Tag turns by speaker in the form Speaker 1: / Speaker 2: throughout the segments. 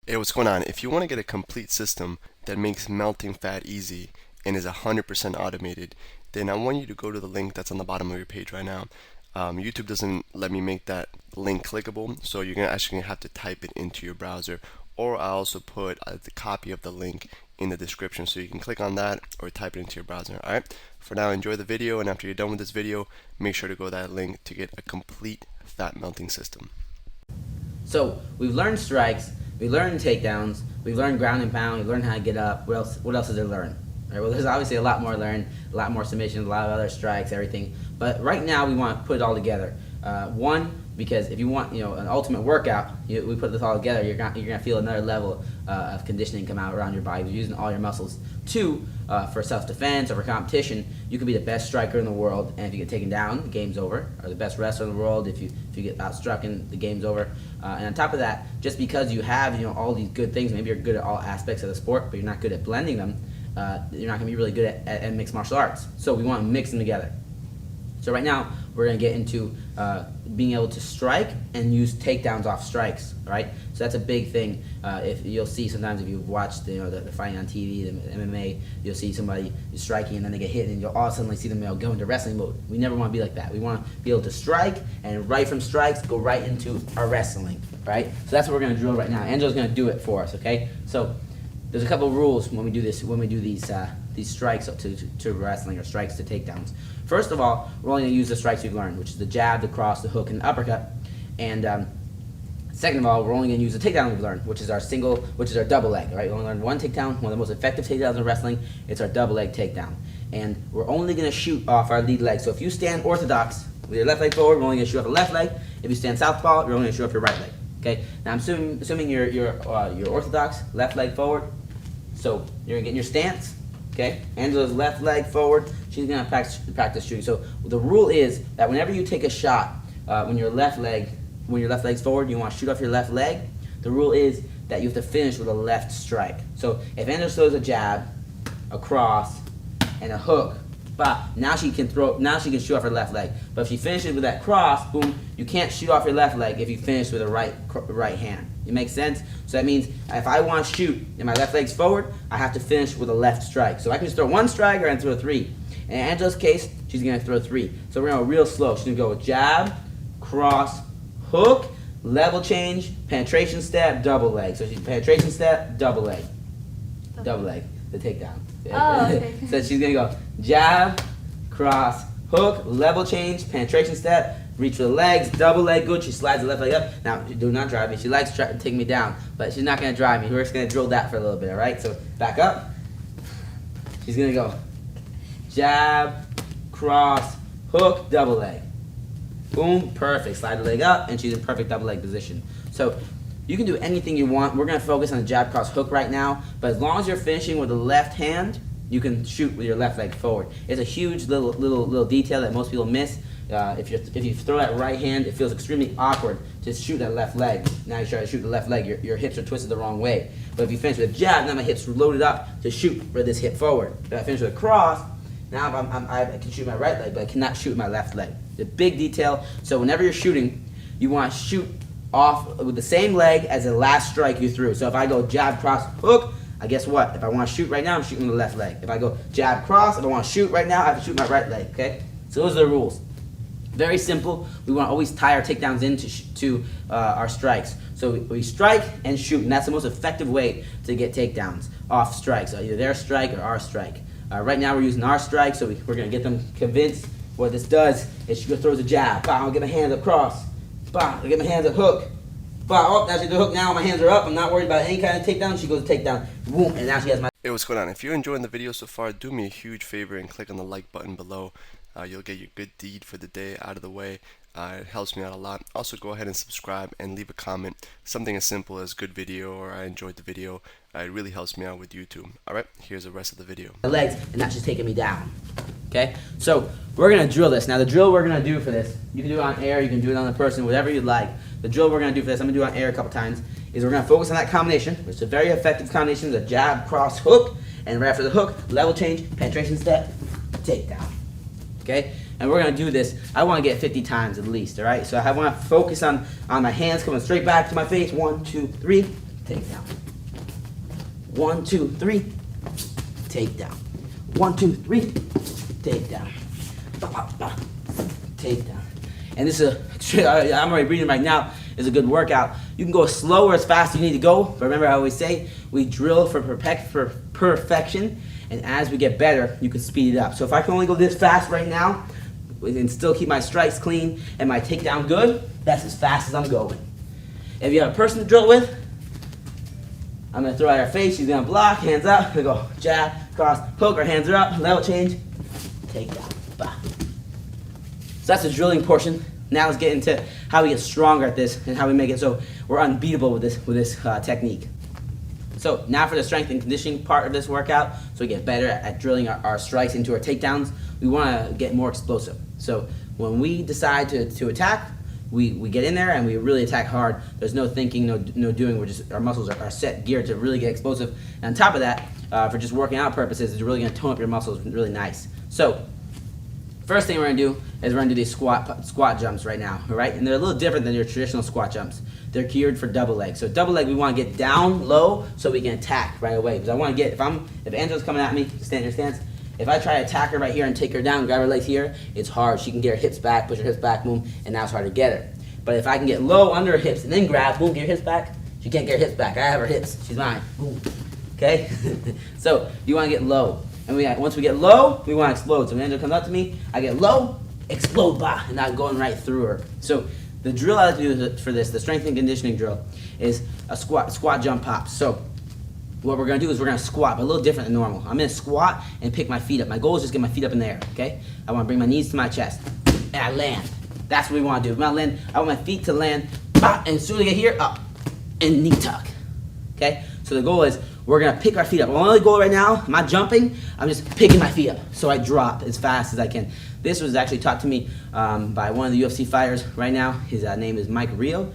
Speaker 1: Hey, what's going on? If you want to get a complete system that makes melting fat easy and is 100% automated, then I want you to go to the link that's on the bottom of your page right now. YouTube doesn't let me make that link clickable, so you're actually gonna have to type it into your browser, or I also put the copy of the link in the description, so you can click on that or type it into your browser. All right. For now, enjoy the video, and after you're done with this video, make sure to go to that link to get a complete fat melting system.
Speaker 2: So we've learned strikes, we've learned takedowns, we've learned ground and pound, we've learned how to get up. What else is there to learn? Right, well, there's obviously a lot more to learn, a lot more submissions, a lot of other strikes, everything. But right now we want to put it all together. One, because if you want an ultimate workout, we put this all together, you're gonna feel another level of conditioning come out around your body. You're using all your muscles. Two, for self-defense or for competition, you can be the best striker in the world, and if you get taken down, the game's over. Or the best wrestler in the world, if you get outstruck, the game's over. And on top of that, just because you have all these good things, maybe you're good at all aspects of the sport, but you're not good at blending them. You're not going to be really good at mixed martial arts. So we want to mix them together. So right now, we're going to get into being able to strike and use takedowns off strikes, right? So that's a big thing. If you'll see sometimes if you watch the fighting on TV, the MMA, you'll see somebody striking and then they get hit, and you'll all suddenly see them go into wrestling mode. We never want to be like that. We want to be able to strike, and right from strikes, go right into our wrestling, right? So that's what we're going to drill right now. Angela's going to do it for us, okay? So there's a couple of rules when we do this. When we do these strikes to wrestling or strikes to takedowns. First of all, we're only going to use the strikes we've learned, which is the jab, the cross, the hook, and the uppercut. And second of all, we're only going to use the takedown we've learned, which is our double leg. Right? We only learned one takedown. One of the most effective takedowns in wrestling. It's our double leg takedown. And we're only going to shoot off our lead leg. So if you stand orthodox with your left leg forward, we're only going to shoot off the left leg. If you stand southpaw, you're only going to shoot off your right leg. Okay. Now I'm assuming you're orthodox, left leg forward. So you're going to get in your stance, okay? Angela's left leg forward. She's going to practice shooting. So the rule is that whenever you take a shot, when your left leg's forward, you want to shoot off your left leg. The rule is that you have to finish with a left strike. So if Angela throws a jab, a cross, and a hook, now she can shoot off her left leg. But if she finishes with that cross, boom, you can't shoot off your left leg if you finish with a right hand. It makes sense? So that means if I want to shoot and my left leg's forward, I have to finish with a left strike. So I can just throw one strike or I can throw three. In Angela's case, she's going to throw three. So we're going to go real slow. She's going to go with jab, cross, hook, level change, penetration step, double leg. So she's penetration step, double leg. Double leg, the takedown.
Speaker 3: Oh, okay.
Speaker 2: So she's going to go jab, cross, hook, level change, penetration step, reach for the legs, double leg, good. She slides the left leg up. Now, do not drive me. She likes to take me down, but she's not going to drive me. We're just going to drill that for a little bit, all right? So back up. She's going to go jab, cross, hook, double leg. Boom, perfect. Slide the leg up, and she's in perfect double leg position. So you can do anything you want. We're going to focus on the jab, cross, hook right now, but as long as you're finishing with the left hand, you can shoot with your left leg forward. It's a huge little detail that most people miss. If you throw that right hand, it feels extremely awkward to shoot that left leg. Now you try to shoot the left leg, your hips are twisted the wrong way. But if you finish with a jab, now my hips are loaded up to shoot for this hip forward. If I finish with a cross, now I can shoot my right leg, but I cannot shoot my left leg. It's a big detail. So whenever you're shooting, you want to shoot off with the same leg as the last strike you threw. So if I go jab, cross, hook, guess what? If I want to shoot right now, I'm shooting with the left leg. If I go jab, cross, if I want to shoot right now, I have to shoot my right leg, okay? So those are the rules. Very simple. We want to always tie our takedowns into our strikes. So we strike and shoot, and that's the most effective way to get takedowns off strikes, either their strike or our strike. Right now we're using our strike, so we're going to get them convinced. What this does is she throws a jab. Bah, I'll get my hands up cross. Bah, I'll get my hands up hook. Bah, oh, now she's the hook. Now my hands are up. I'm not worried about any kind of takedown. She goes to takedown. Boom, and now she has my...
Speaker 1: Hey, what's going on? If you're enjoying the video so far, do me a huge favor and click on the like button below. You'll get your good deed for the day out of the way. It helps me out a lot. Also, go ahead and subscribe and leave a comment. Something as simple as good video or I enjoyed the video. It really helps me out with YouTube. Alright, here's the rest of the video.
Speaker 2: Legs, and now she's taking me down. Okay? So, we're going to drill this. Now, the drill we're going to do for this, you can do it on air, you can do it on the person, whatever you'd like. The drill we're going to do for this, I'm going to do it on air a couple times, is we're going to focus on that combination, which is a very effective combination, the jab, cross, hook, and right after the hook, level change, penetration step, takedown. Okay? And we're going to do this, I want to get 50 times at least, all right? So I want to focus on my hands coming straight back to my face. 1, 2, 3, takedown. 1, 2, 3, takedown. 1, 2, 3, takedown. Takedown. And this is I'm already breathing right now, is a good workout. You can go as slow or as fast as you need to go, but remember I always say, we drill for perfection, and as we get better, you can speed it up. So if I can only go this fast right now, and still keep my strikes clean and my takedown good, that's as fast as I'm going. If you have a person to drill with, I'm going to throw at her face, she's going to block, hands up, we go jab, cross, poke, her hands are up, level change, takedown, bah. So that's the drilling portion. Now let's get into how we get stronger at this and how we make it so we're unbeatable with this technique. So now for the strength and conditioning part of this workout, so we get better at drilling our strikes into our takedowns, we want to get more explosive. So when we decide to attack, we get in there and we really attack hard. There's no thinking, no doing. We're just, our muscles are set, geared to really get explosive. And on top of that, for just working out purposes, it's really going to tone up your muscles really nice. So first thing we're going to do is we're going to do these squat jumps right now, all right? And they're a little different than your traditional squat jumps. They're geared for double leg. So double leg, we want to get down low so we can attack right away. Because I want to get, if Angela's coming at me, stand in your stance. If I try to attack her right here and take her down, grab her legs here, it's hard. She can get her hips back, push her hips back, boom, and now it's hard to get her. But if I can get low under her hips and then grab, boom, get her hips back, she can't get her hips back. I have her hips. She's mine. Boom. Okay? So you want to get low. And once we get low, we want to explode. So when Angela comes up to me, I get low, explode, bah, and I'm going right through her. So the drill I like to do for this, the strength and conditioning drill, is a squat jump pop. So what we're going to do is we're going to squat, but a little different than normal. I'm going to squat and pick my feet up. My goal is just get my feet up in the air, okay? I want to bring my knees to my chest, and I land. That's what we want to do. When I land, I want my feet to land, bah, and as soon as I get here, up, and knee tuck, okay? So the goal is we're going to pick our feet up. My only goal right now, I'm not jumping, I'm just picking my feet up, so I drop as fast as I can. This was actually taught to me by one of the UFC fighters right now. His name is Mike Rio,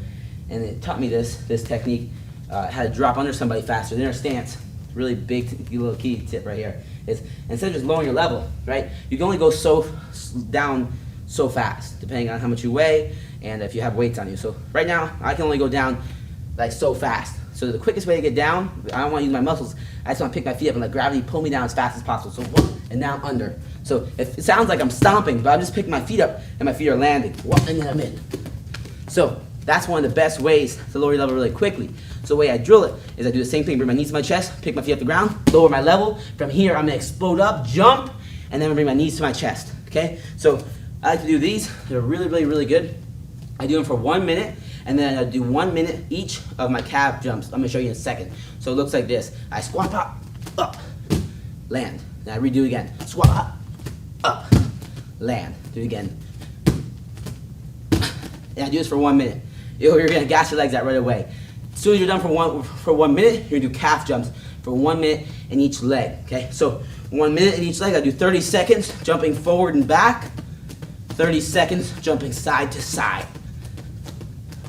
Speaker 2: and it taught me this technique, how to drop under somebody faster. The inner stance, really big little key tip right here, is instead of just lowering your level, right, you can only go down so fast, depending on how much you weigh and if you have weights on you. So right now, I can only go down like so fast. So the quickest way to get down, I don't want to use my muscles, I just want to pick my feet up and let gravity pull me down as fast as possible. So whoop, and now I'm under. So if it sounds like I'm stomping, but I'm just picking my feet up and my feet are landing. Whoop, and then I'm in. So that's one of the best ways to lower your level really quickly. So the way I drill it is I do the same thing, bring my knees to my chest, pick my feet off the ground, lower my level. From here, I'm going to explode up, jump, and then I'm going to bring my knees to my chest. Okay? So I like to do these. They're really, really, really good. I do them for 1 minute, and then I do 1 minute each of my calf jumps. I'm going to show you in a second. So it looks like this. I squat, pop, up, land. Then I redo again. Squat, up, land. Do it again. And I do this for 1 minute. You're going to gas your legs out right away. As soon as you're done for 1 minute, you're going to do calf jumps for 1 minute in each leg. Okay? So 1 minute in each leg. I do 30 seconds jumping forward and back. 30 seconds jumping side to side.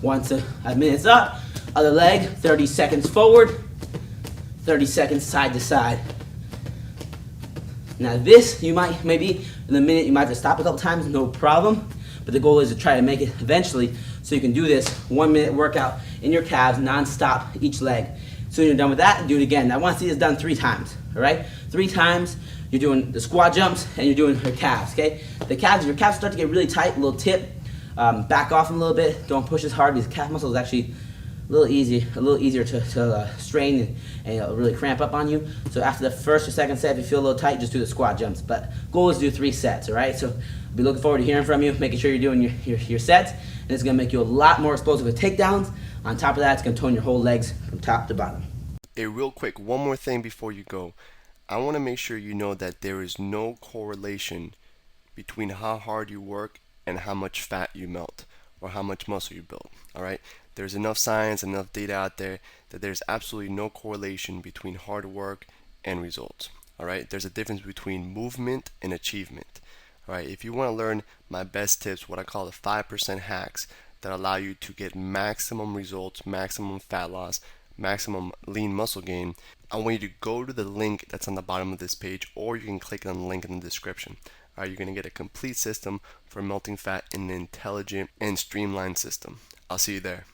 Speaker 2: Once a minute's up, other leg, 30 seconds forward, 30 seconds side to side. Now this, maybe in a minute, you might have to stop a couple times, no problem. But the goal is to try to make it eventually so you can do this 1 minute workout in your calves non-stop each leg. So when you're done with that, do it again. I want to see this done 3 times, all right? 3 times, you're doing the squat jumps and you're doing your calves, okay? The calves, if your calves start to get really tight, a little tip, back off them a little bit. Don't push as hard because calf muscle is actually a little easier to strain and it'll really cramp up on you. So after the first or second set, if you feel a little tight, just do the squat jumps. But goal is to do 3 sets, all right? So I'll be looking forward to hearing from you, making sure you're doing your sets, and it's going to make you a lot more explosive with takedowns. On top of that, it's going to tone your whole legs from top to bottom.
Speaker 1: Hey, real quick, one more thing before you go. I want to make sure you know that there is no correlation between how hard you work and how much fat you melt or how much muscle you build. All right, there's enough science, enough data out there that there's absolutely no correlation between hard work and results. All right, there's a difference between movement and achievement. All right, if you want to learn my best tips, what I call the 5% hacks that allow you to get maximum results, maximum fat loss, maximum lean muscle gain, I want you to go to the link that's on the bottom of this page, or you can click on the link in the description. All right, you're going to get a complete system for melting fat in an intelligent and streamlined system. I'll see you there.